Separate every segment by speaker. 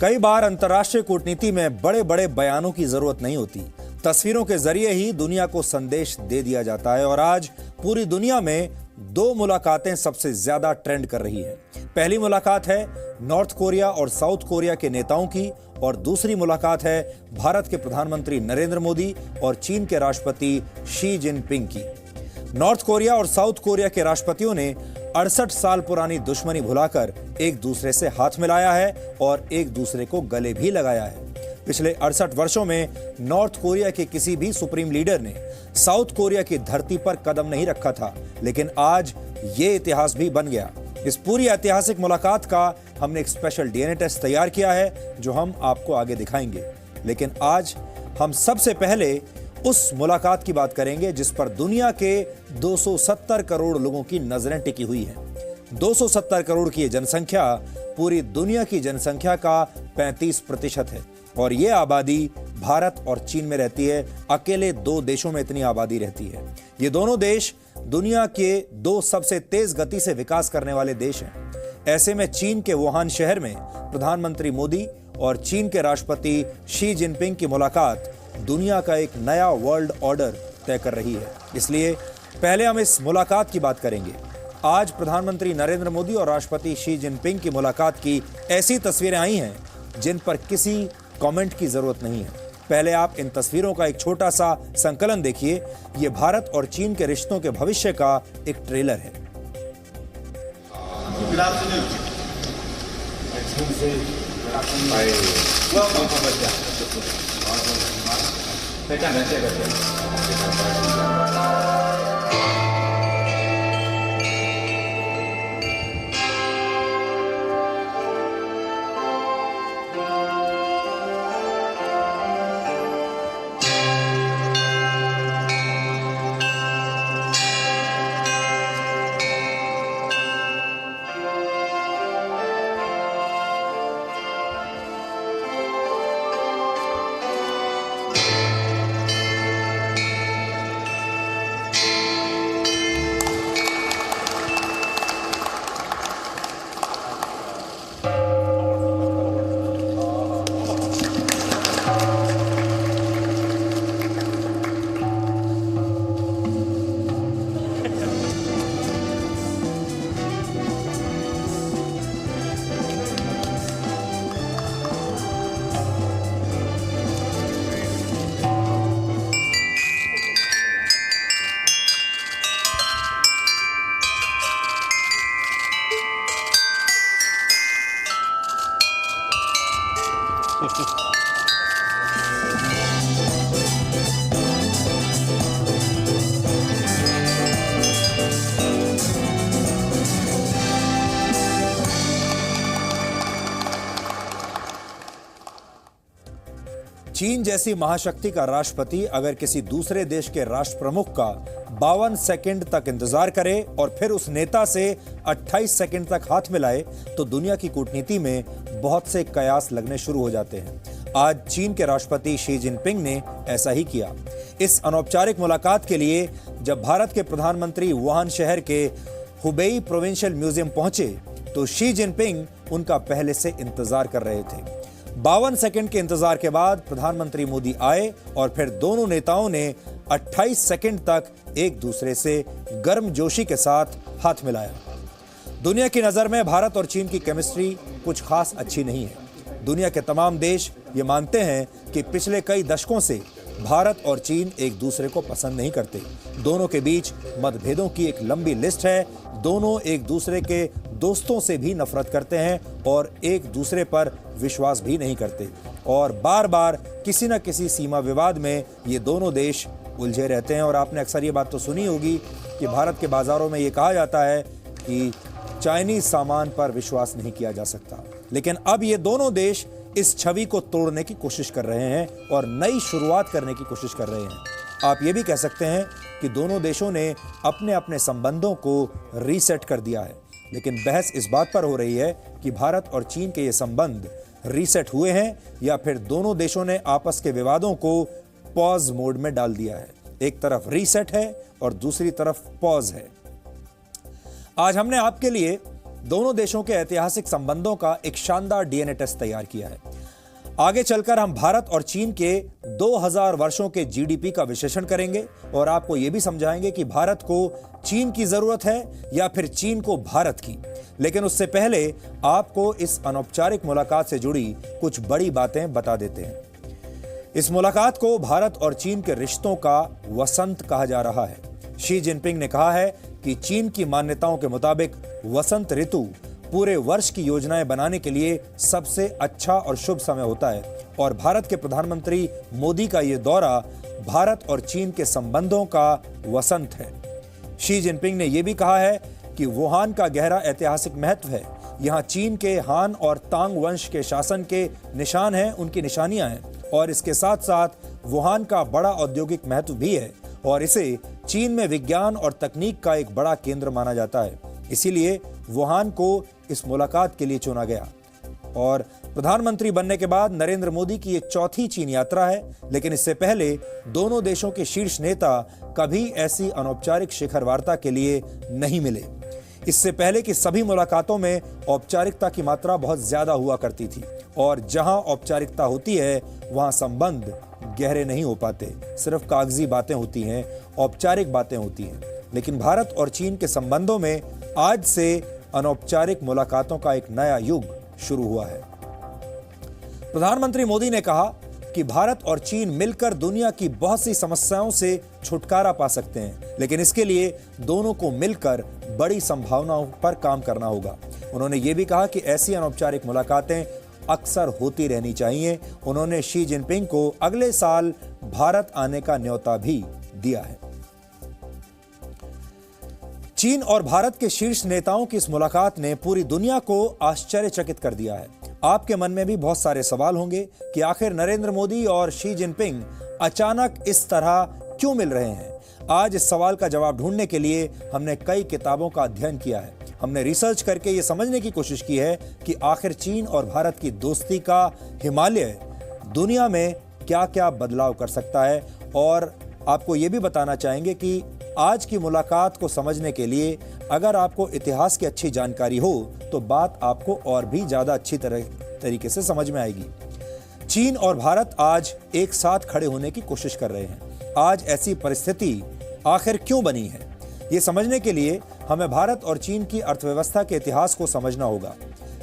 Speaker 1: कई बार अंतर्राष्ट्रीय कूटनीति में बड़े बड़े बयानों की जरूरत नहीं होती, तस्वीरों के जरिए ही दुनिया को संदेश दे दिया जाता है। और आज पूरी दुनिया में दो मुलाकातें सबसे ज्यादा ट्रेंड कर रही हैं। पहली मुलाकात है नॉर्थ कोरिया और साउथ कोरिया के नेताओं की, और दूसरी मुलाकात है भारत के प्रधानमंत्री नरेंद्र मोदी और चीन के राष्ट्रपति शी जिनपिंग की। नॉर्थ कोरिया और साउथ कोरिया के राष्ट्रपतियों ने 68 साल पुरानी दुश्मनी भुलाकर एक दूसरे से हाथ मिलाया है और एक दूसरे को गले भी लगाया है। पिछले 68 वर्षों में नॉर्थ कोरिया के किसी भी सुप्रीम लीडर ने साउथ कोरिया की धरती पर कदम नहीं रखा था, लेकिन आज ये इतिहास भी बन गया। इस पूरी ऐतिहासिक मुलाकात का हमने एक स्पेशल डीएनए टेस्ट तैयार किया है, जो हम आपको आगे दिखाएंगे। लेकिन आज हम सबसे पहले उस मुलाकात की बात करेंगे जिस पर दुनिया के 270 करोड़ लोगों की नजरें टिकी हुई हैं। 270 करोड़ की जनसंख्या पूरी दुनिया की जनसंख्या का 35% है, और ये आबादी भारत और चीन में रहती है। अकेले दो देशों में इतनी आबादी रहती है। ये दोनों देश दुनिया के दो सबसे तेज गति से विकास करने वाले देश हैं। ऐसे में चीन के वुहान शहर में प्रधानमंत्री मोदी और चीन के राष्ट्रपति शी जिनपिंग की मुलाकात दुनिया का एक नया वर्ल्ड ऑर्डर तय कर रही है। इसलिए पहले हम इस मुलाकात की बात करेंगे। आज प्रधानमंत्री नरेंद्र मोदी और राष्ट्रपति शी जिनपिंग की मुलाकात की ऐसी तस्वीरें आई हैं जिन पर किसी कमेंट की जरूरत नहीं है। पहले आप इन तस्वीरों का एक छोटा सा संकलन देखिए। ये भारत और चीन के रिश्तों के भविष्य का एक ट्रेलर है। चीन जैसी महाशक्ति का राष्ट्रपति अगर किसी दूसरे देश के राष्ट्र प्रमुख का 52 सेकंड तक इंतजार करे और फिर उस नेता से 28 सेकंड तक हाथ मिलाए, तो दुनिया की कूटनीति में बहुत से कयास लगने शुरू हो जाते हैं। आज चीन के राष्ट्रपति शी जिनपिंग ने ऐसा ही किया। इस अनौपचारिक मुलाकात के लिए जब भारत के प्रधानमंत्री वुहान शहर के हुबेई प्रोविंशियल म्यूजियम पहुंचे, तो शी जिनपिंग उनका पहले से इंतजार कर रहे थे। 52 सेकंड के इंतजार के बाद प्रधानमंत्री मोदी आए और फिर दोनों नेताओं ने 28 सेकंड तक एक दूसरे से गर्मजोशी के साथ हाथ मिलाया। दुनिया की नजर में भारत और चीन की केमिस्ट्री कुछ खास अच्छी नहीं है। दुनिया के तमाम देश ये मानते हैं कि पिछले कई दशकों से भारत और चीन एक दूसरे को पसंद नहीं करते। दोनों के बीच मतभेदों की एक लंबी लिस्ट है। दोनों एक दूसरे के दोस्तों से भी नफरत करते हैं और एक दूसरे पर विश्वास भी नहीं करते, और बार बार किसी न किसी सीमा विवाद में ये दोनों देश उलझे रहते हैं। और आपने अक्सर ये बात तो सुनी होगी कि भारत के बाजारों में ये कहा जाता है कि चाइनीज सामान पर विश्वास नहीं किया जा सकता। लेकिन अब ये दोनों देश इस छवि को तोड़ने की कोशिश कर रहे हैं और नई शुरुआत करने की कोशिश कर रहे हैं। आप ये भी कह सकते हैं कि दोनों देशों ने अपने अपने संबंधों को रीसेट कर दिया है। लेकिन बहस इस बात पर हो रही है कि भारत और चीन के ये संबंध रीसेट हुए हैं या फिर दोनों देशों ने आपस के विवादों को पॉज मोड में डाल दिया है। एक तरफ रीसेट है और दूसरी तरफ पॉज है। आज हमने आपके लिए दोनों देशों के ऐतिहासिक संबंधों का एक शानदार डीएनए टेस्ट तैयार किया है। आगे चलकर हम भारत और चीन के 2000 वर्षों के जीडीपी का विश्लेषण करेंगे और आपको यह भी समझाएंगे कि भारत को चीन की जरूरत है या फिर चीन को भारत की। लेकिन उससे पहले आपको इस अनौपचारिक मुलाकात से जुड़ी कुछ बड़ी बातें बता देते हैं। इस मुलाकात को भारत और चीन के रिश्तों का वसंत कहा जा रहा है। शी जिनपिंग ने कहा है कि चीन की मान्यताओं के मुताबिक वसंत ऋतु पूरे वर्ष की योजनाएं बनाने के लिए सबसे अच्छा और शुभ समय होता है और भारत के प्रधानमंत्री मोदी का यह दौरा भारत और चीन के संबंधों का वसंत है। शी जिनपिंग ने यह भी कहा है कि वुहान का गहरा ऐतिहासिक महत्व है। यहाँ चीन के हान और तांग वंश के शासन के निशान हैं, उनकी निशानियां हैं और इसके साथ साथ वुहान का बड़ा औद्योगिक महत्व भी है और इसे चीन में विज्ञान और तकनीक का एक बड़ा केंद्र माना जाता है। इसीलिए वुहान को इस मुलाकात के लिए चुना गया। और प्रधानमंत्री बनने के बाद नरेंद्र मोदी की ये चौथी चीन यात्रा है, लेकिन इससे पहले दोनों देशों के शीर्ष नेता कभी ऐसी अनौपचारिक शिखर वार्ता के लिए नहीं मिले। इससे पहले की सभी मुलाकातों में औपचारिकता की मात्रा बहुत ज्यादा हुआ करती थी और जहां औपचारिकता होती है वहां संबंध गहरे नहीं हो पाते, सिर्फ कागजी बातें होती हैं, औपचारिक बातें होती हैं। लेकिन भारत और चीन के संबंधों में आज से अनौपचारिक मुलाकातों का एक नया युग शुरू हुआ है। प्रधानमंत्री मोदी ने कहा कि भारत और चीन मिलकर दुनिया की बहुत सी समस्याओं से छुटकारा पा सकते हैं, लेकिन इसके लिए दोनों को मिलकर बड़ी संभावनाओं पर काम करना होगा। उन्होंने ये भी कहा कि ऐसी अनौपचारिक मुलाकातें अक्सर होती रहनी चाहिए। उन्होंने शी जिनपिंग को अगले साल भारत आने का न्योता भी दिया है। चीन और भारत के शीर्ष नेताओं की इस मुलाकात ने पूरी दुनिया को आश्चर्यचकित कर दिया है। आपके मन में भी बहुत सारे सवाल होंगे कि आखिर नरेंद्र मोदी और शी जिनपिंग अचानक इस तरह क्यों मिल रहे हैं। आज इस सवाल का जवाब ढूंढने के लिए हमने कई किताबों का अध्ययन किया है। हमने रिसर्च करके ये समझने की कोशिश की है कि आखिर चीन और भारत की दोस्ती का हिमालय दुनिया में क्या क्या बदलाव कर सकता है। और आपको ये भी बताना चाहेंगे कि आज की मुलाकात को समझने के लिए अगर आपको इतिहास की अच्छी जानकारी हो तो बात आपको और भी ज्यादा अच्छी तरीके से समझ में आएगी। चीन और भारत आज एक साथ खड़े होने की कोशिश कर रहे हैं। आज ऐसी परिस्थिति आखिर क्यों बनी है, ये समझने के लिए हमें भारत और चीन की अर्थव्यवस्था के इतिहास को समझना होगा।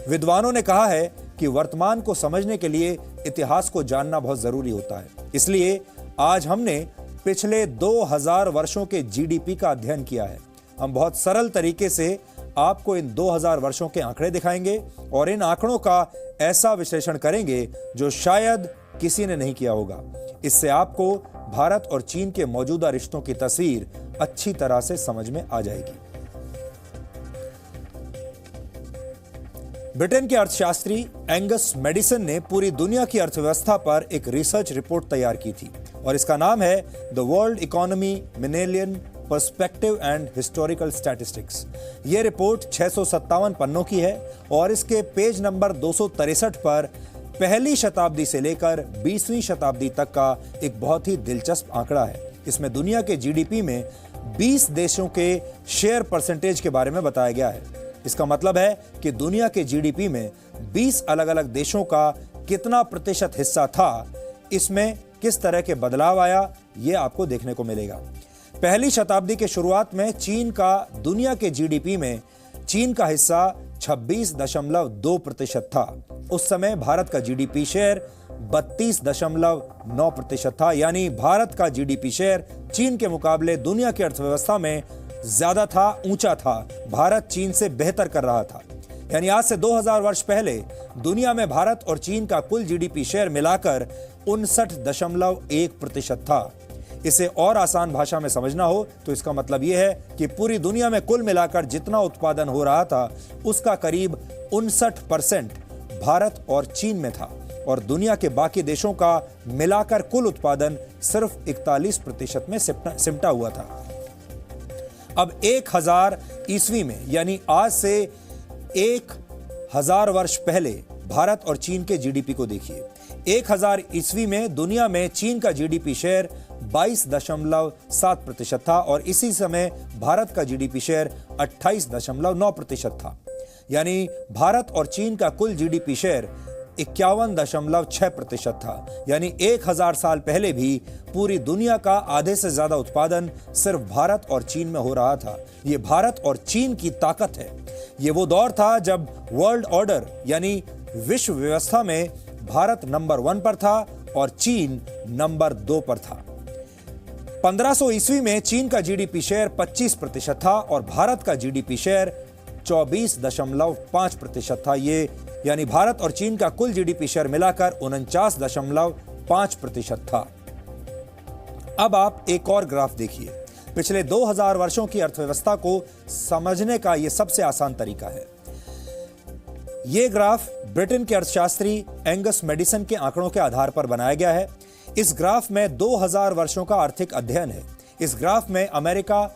Speaker 1: विद्वानों ने कहा है कि वर्तमान को समझने के लिए इतिहास को जानना बहुत जरूरी होता है। इसलिए आज हमने पिछले 2000 वर्षों के जीडीपी का अध्ययन किया है। हम बहुत सरल तरीके से आपको इन 2000 वर्षों के आंकड़े दिखाएंगे और इन आंकड़ों का ऐसा विश्लेषण करेंगे जो शायद किसी ने नहीं किया होगा। इससे आपको भारत और चीन के मौजूदा रिश्तों की तस्वीर अच्छी तरह से समझ में आ जाएगी। ब्रिटेन के अर्थशास्त्री एंगस मेडिसन ने पूरी दुनिया की अर्थव्यवस्था पर एक रिसर्च रिपोर्ट तैयार की थी और इसका नाम है the world economy millennium perspective and historical statistics. यह रिपोर्ट 657 पन्नों की है और इसके पेज नंबर 263 पर पहली शताब्दी से लेकर 20वीं शताब्दी तक का एक बहुत ही दिलचस्प आंकड़ा है। इसमें दुनिया के जीडीपी में 20 देशों के शेयर परसेंटेज के बारे में बताया गया है। इसका मतलब है कि दुनिया के जीडीपी में 20 अलग अलग देशों का कितना प्रतिशत हिस्सा था, इसमें किस तरह के बदलाव आया, यह आपको देखने को मिलेगा। पहली शताब्दी के शुरुआत में चीन का दुनिया के जीडीपी में चीन का हिस्सा 26.2% था। उस समय भारत का जीडीपी शेयर 32.9% था, यानी भारत का जीडीपी शेयर चीन के मुकाबले दुनिया की अर्थव्यवस्था में ज्यादा था, ऊंचा था। भारत चीन से बेहतर कर रहा था। यानी आज से 2000 वर्ष पहले दुनिया में भारत और चीन का कुल जीडीपी शेयर मिलाकर 59.1% था। इसे और आसान भाषा में समझना हो तो इसका मतलब यह है कि पूरी दुनिया में कुल मिलाकर जितना उत्पादन हो रहा था उसका करीब 59% भारत और चीन में था और दुनिया के बाकी देशों का मिलाकर कुल उत्पादन सिर्फ 41% में सिमटा हुआ था। अब 1000 ईस्वी में, यानी आज से 1000 वर्ष पहले भारत और चीन के जीडीपी को देखिए। 1000 ईस्वी में दुनिया में चीन का जीडीपी शेयर 22.7% था और इसी समय भारत का जीडीपी शेयर 28.9% था। यानी भारत और चीन का कुल जीडीपी शेयर 51.6% था। यानी 1000 साल पहले भी पूरी दुनिया का आधे से ज्यादा उत्पादन सिर्फ भारत और चीन में हो रहा था। ये भारत और चीन की ताकत है। ये वो दौर था जब वर्ल्ड ऑर्डर यानी विश्व व्यवस्था में भारत नंबर 1 पर था और चीन नंबर 2 पर था। 1500 ईस्वी में चीन का जीडीपी शेयर 25% था और भारत का जीडीपी शेयर 24.5% था। ये यानी भारत और चीन का कुल जीडीपी शेयर मिलाकर 49.5% था। अब आप एक और ग्राफ देखिए। पिछले 2000 वर्षों की अर्थव्यवस्था को समझने का यह सबसे आसान तरीका है। यह ग्राफ ब्रिटेन के अर्थशास्त्री एंगस मैडिसन के आंकड़ों के आधार पर बनाया गया है। इस ग्राफ में 2000 वर्षों का आर्थिक अध्ययन है। इस ग्राफ में अमेरिका,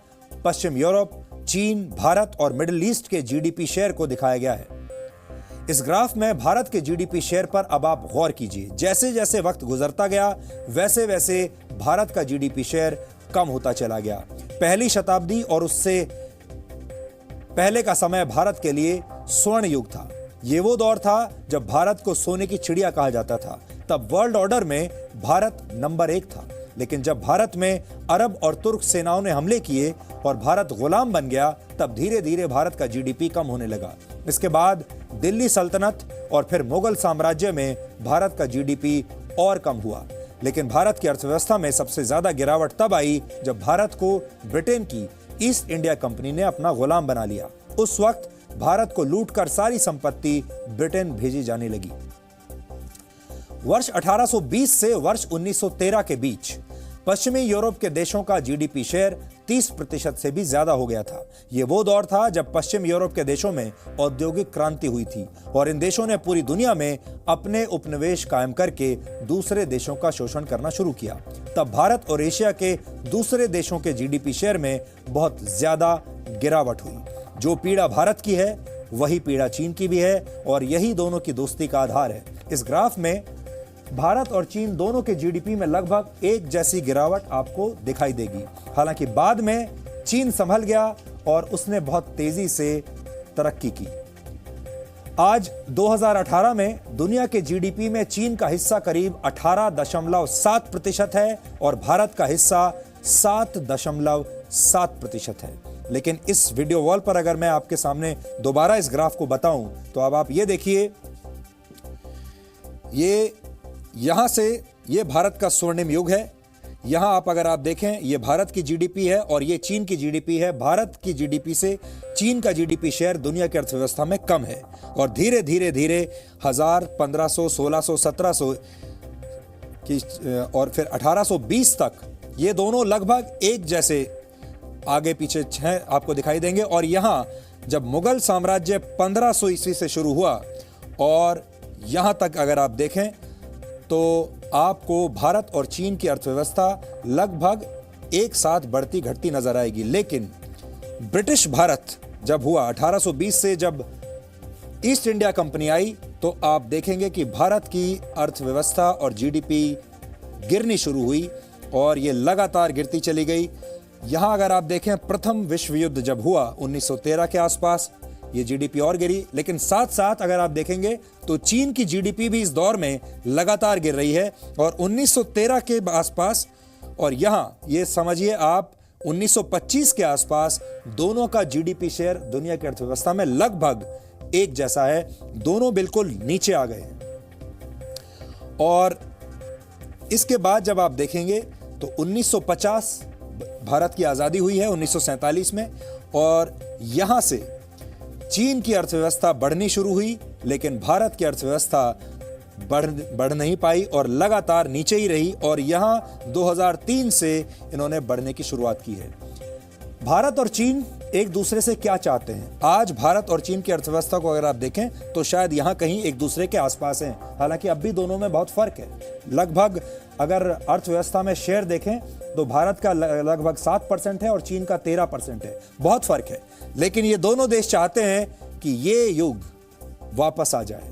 Speaker 1: पश्चिम यूरोप, चीन, भारत और मिडिल ईस्ट के जीडीपी शेयर को दिखाया गया है। इस ग्राफ में भारत के जीडीपी शेयर पर अब आप गौर कीजिए। जैसे जैसे वक्त गुजरता गया वैसे वैसे भारत का जीडीपी शेयर कम होता चला गया। पहली शताब्दी और उससे पहले का समय भारत के लिए स्वर्ण युग था। ये वो दौर था जब भारत को सोने की चिड़िया कहा जाता था। तब वर्ल्ड ऑर्डर में भारत नंबर 1 था। लेकिन जब भारत में अरब और तुर्क सेनाओं ने हमले किए और भारत गुलाम बन गया, तब धीरे धीरे भारत का जीडीपी कम होने लगा। इसके बाद दिल्ली सल्तनत और फिर मुगल साम्राज्य में भारत का जीडीपी और कम हुआ। लेकिन भारत की अर्थव्यवस्था में सबसे ज्यादा गिरावट तब आई जब भारत को ब्रिटेन की ईस्ट इंडिया कंपनी ने अपना गुलाम बना लिया। उस वक्त भारत को लूटकर सारी संपत्ति ब्रिटेन भेजी जाने लगी। वर्ष 1820 से वर्ष 1913 के बीच पश्चिमी यूरोप के देशों का जीडीपी शेयर 30% से भी ज्यादा हो गया था। यह वो दौर था जब पश्चिम यूरोप के देशों में औद्योगिक क्रांति हुई थी और इन देशों ने पूरी दुनिया में अपने उपनिवेश कायम करके दूसरे देशों का शोषण करना शुरू किया। तब भारत और एशिया के दूसरे देशों के जीडीपी शेयर में बहुत ज्यादा गिरावट हुई। जो पीड़ा भारत की है वही पीड़ा चीन की भी है और यही दोनों की दोस्ती का आधार है। इस ग्राफ में भारत और चीन दोनों के जीडीपी में लगभग एक जैसी गिरावट आपको दिखाई देगी। हालांकि बाद में चीन संभल गया और उसने बहुत तेजी से तरक्की की। आज 2018 में दुनिया के जीडीपी में चीन का हिस्सा करीब 18.7% है और भारत का हिस्सा 7.7% है। लेकिन इस वीडियो वॉल पर अगर मैं आपके सामने दोबारा इस ग्राफ को बताऊं तो अब आप ये देखिए, यहां से ये भारत का स्वर्णिम युग है। यहां अगर आप देखें ये भारत की जीडीपी है और ये चीन की जीडीपी है। भारत की जीडीपी से चीन का जीडीपी शेयर दुनिया की अर्थव्यवस्था में कम है और धीरे धीरे 1000, 1500, 1600, 1700 की और फिर 1820 तक ये दोनों लगभग एक जैसे आगे पीछे आपको दिखाई देंगे। और यहां जब मुगल साम्राज्य 1500 ईस्वी से शुरू हुआ और यहां तक अगर आप देखें तो आपको भारत और चीन की अर्थव्यवस्था लगभग एक साथ बढ़ती घटती नजर आएगी। लेकिन ब्रिटिश भारत जब हुआ 1820 से जब ईस्ट इंडिया कंपनी आई तो आप देखेंगे कि भारत की अर्थव्यवस्था और जीडीपी गिरनी शुरू हुई और ये लगातार गिरती चली गई। यहां अगर आप देखें प्रथम विश्व युद्ध जब हुआ 1913 के आसपास ये जीडीपी और गिरी। लेकिन साथ साथ अगर आप देखेंगे तो चीन की जीडीपी भी इस दौर में लगातार गिर रही है और 1913 के आसपास और यहां ये समझिए आप 1925 के आसपास दोनों का जीडीपी शेयर दुनिया की अर्थव्यवस्था में लगभग एक जैसा है। दोनों बिल्कुल नीचे आ गए हैं। और इसके बाद जब आप देखेंगे तो 1950 भारत की आजादी हुई है 1947 में और यहां से चीन की अर्थव्यवस्था बढ़नी शुरू हुई। लेकिन भारत की अर्थव्यवस्था बढ़ नहीं पाई और लगातार नीचे ही रही और यहां 2003 से इन्होंने बढ़ने की शुरुआत की है। भारत और चीन एक दूसरे से क्या चाहते हैं? आज भारत और चीन की अर्थव्यवस्था को अगर आप देखें तो शायद यहां कहीं एक दूसरे के आसपास हैं। हालांकि अब भी दोनों में बहुत फर्क है। लगभग अगर अर्थव्यवस्था में शेयर देखें तो भारत का लगभग 7% है और चीन का 13% है। बहुत फर्क है। लेकिन ये दोनों देश चाहते हैं कि ये युग वापस आ जाए।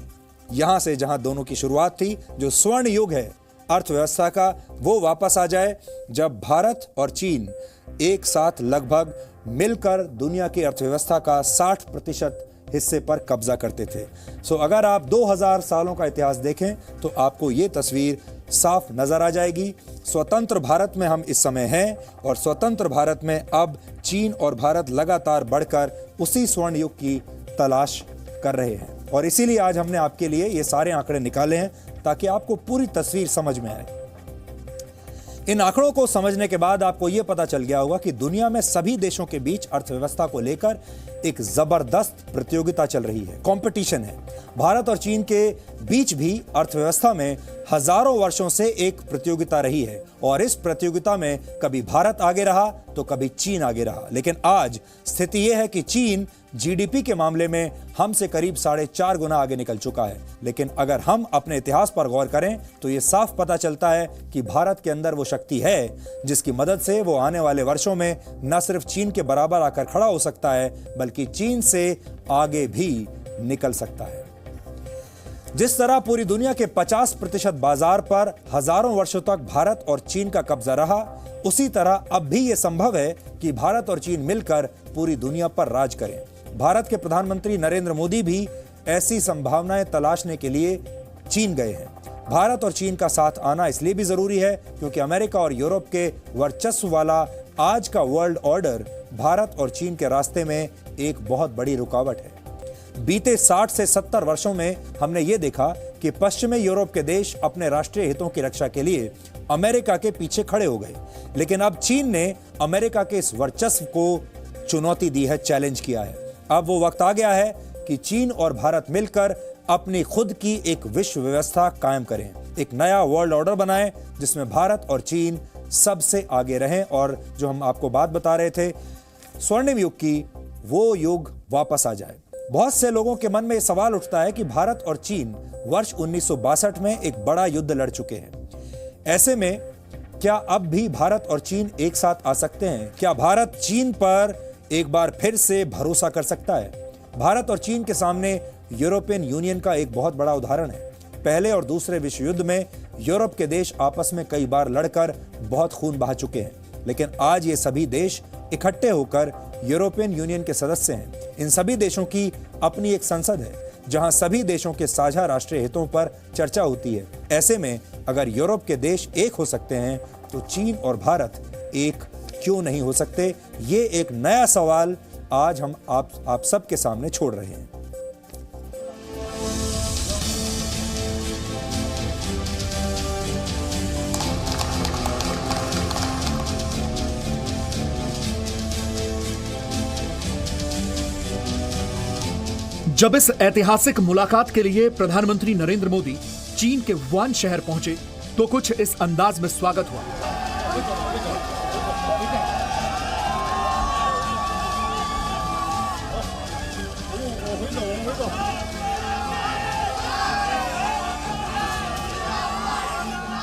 Speaker 1: यहां से जहां दोनों की शुरुआत थी, जो स्वर्ण युग है अर्थव्यवस्था का, वो वापस आ जाए जब भारत और चीन एक साथ लगभग मिलकर दुनिया की अर्थव्यवस्था का 60% हिस्से पर कब्जा करते थे। सो अगर आप 2000 सालों का इतिहास देखें तो आपको ये तस्वीर साफ नजर आ जाएगी। स्वतंत्र भारत में हम इस समय हैं और स्वतंत्र भारत में अब चीन और भारत लगातार बढ़कर उसी स्वर्ण युग की तलाश कर रहे हैं। और इसीलिए आज हमने आपके लिए ये सारे आंकड़े निकाले हैं ताकि आपको पूरी तस्वीर समझ में आए। इन आंकड़ों को समझने के बाद आपको यह पता चल गया होगा कि दुनिया में सभी देशों के बीच अर्थव्यवस्था को लेकर एक जबरदस्त प्रतियोगिता चल रही है, कंपटीशन है। भारत और चीन के बीच भी अर्थव्यवस्था में हजारों वर्षों से एक प्रतियोगिता रही है और इस प्रतियोगिता में कभी भारत आगे रहा तो कभी चीन आगे रहा। लेकिन आज स्थिति यह है कि चीन जीडीपी के मामले में हमसे करीब 4.5 गुना आगे निकल चुका है। लेकिन अगर हम अपने इतिहास पर गौर करें तो यह साफ पता चलता है कि भारत के अंदर वो शक्ति है जिसकी मदद से वो आने वाले वर्षों में न सिर्फ चीन के बराबर आकर खड़ा हो सकता है बल्कि चीन से आगे भी निकल सकता है। जिस तरह पूरी दुनिया के 50% बाजार पर हजारों वर्षों तक भारत और चीन का कब्जा रहा, उसी तरह अब भी यह संभव है कि भारत और चीन मिलकर पूरी दुनिया पर राज करें। भारत के प्रधानमंत्री नरेंद्र मोदी भी ऐसी संभावनाएं तलाशने के लिए चीन गए हैं। भारत और चीन का साथ आना इसलिए भी जरूरी है क्योंकि अमेरिका और यूरोप के वर्चस्व वाला आज का वर्ल्ड ऑर्डर भारत और चीन के रास्ते में एक बहुत बड़ी रुकावट है। बीते 60 से 70 वर्षों में हमने ये देखा कि पश्चिमी यूरोप के देश अपने राष्ट्रीय हितों की रक्षा के लिए अमेरिका के पीछे खड़े हो गए। लेकिन अब चीन ने अमेरिका के इस वर्चस्व को चुनौती दी है, चैलेंज किया है। अब वो वक्त आ गया है कि चीन और भारत मिलकर अपनी खुद की एक विश्व व्यवस्था कायम करें, एक नया वर्ल्ड ऑर्डर बनाएं जिसमें भारत और चीन सबसे आगे रहें और जो हम आपको बात बता रहे थे स्वर्णिम युग की, वो युग वापस आ जाए। बहुत से लोगों के मन में यह सवाल उठता है कि भारत और चीन वर्ष 1962 में एक बड़ा युद्ध लड़ चुके हैं। ऐसे में क्या अब भी भारत और चीन एक साथ आ सकते हैं? क्या भारत चीन पर एक बार फिर से भरोसा कर सकता है? भारत और चीन के सामने यूरोपियन यूनियन का एक बहुत बड़ा उदाहरण है। पहले और दूसरे विश्व युद्ध में यूरोप के देश आपस में कई बार लड़कर बहुत खून बहा चुके हैं, लेकिन आज ये सभी देश इकट्ठे होकर यूरोपियन यूनियन के सदस्य हैं। इन सभी देशों की अपनी एक संसद है जहां सभी देशों के साझा राष्ट्रीय हितों पर चर्चा होती है। ऐसे में अगर यूरोप के देश एक हो सकते हैं तो चीन और भारत एक क्यों नहीं हो सकते? ये एक नया सवाल आज हम आप सबके सामने छोड़ रहे हैं।
Speaker 2: जब इस ऐतिहासिक मुलाकात के लिए प्रधानमंत्री नरेंद्र मोदी चीन के वुहान शहर पहुंचे तो कुछ इस अंदाज में स्वागत हुआ।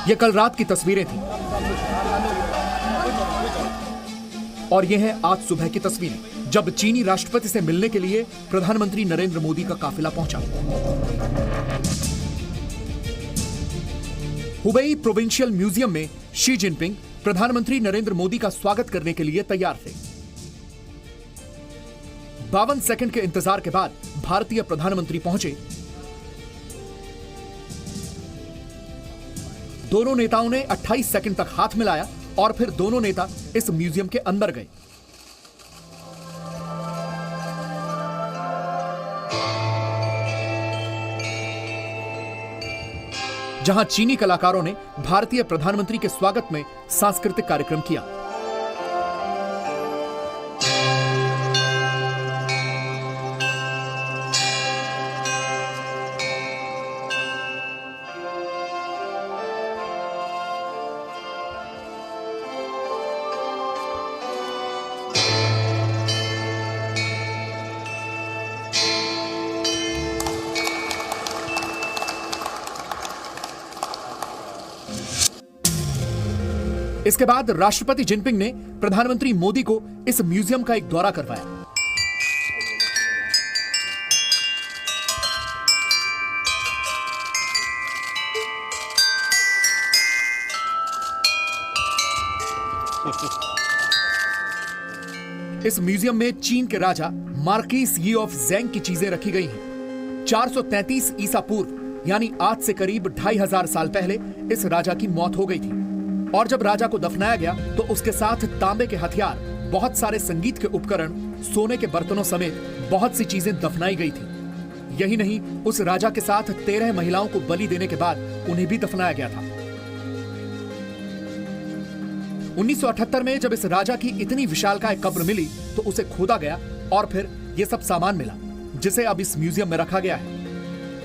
Speaker 2: ये कल रात की तस्वीरें थी और ये है आज सुबह की तस्वीरें जब चीनी राष्ट्रपति से मिलने के लिए प्रधानमंत्री नरेंद्र मोदी का काफिला पहुंचा। हुबेई प्रोविंशियल म्यूजियम में शी जिनपिंग प्रधानमंत्री नरेंद्र मोदी का स्वागत करने के लिए तैयार थे। 52 सेकंड के इंतजार के बाद भारतीय प्रधानमंत्री पहुंचे। दोनों नेताओं ने 28 सेकंड तक हाथ मिलाया और फिर दोनों नेता इस म्यूजियम के अंदर गए। जहां चीनी कलाकारों ने भारतीय प्रधानमंत्री के स्वागत में सांस्कृतिक कार्यक्रम किया। इसके बाद राष्ट्रपति जिनपिंग ने प्रधानमंत्री मोदी को इस म्यूजियम का एक दौरा करवाया। इस म्यूजियम में चीन के राजा मार्किस यी ऑफ ज़ेंग की चीजें रखी गई हैं। 433 ईसा पूर्व यानी आज से करीब 2500 साल पहले इस राजा की मौत हो गई थी और जब राजा को दफनाया गया तो उसके साथ तांबे के हथियार, बहुत सारे संगीत के उपकरण, सोने के बर्तनों समेत बहुत सी चीजें दफनाई गई थी। यही नहीं, उस राजा के साथ 13 महिलाओं को बलि देने के बाद उन्हें भी दफनाया गया था। 1978 में जब इस राजा की इतनी विशालकाय कब्र मिली तो उसे खोदा गया और फिर यह सब सामान मिला जिसे अब इस म्यूजियम में रखा गया है।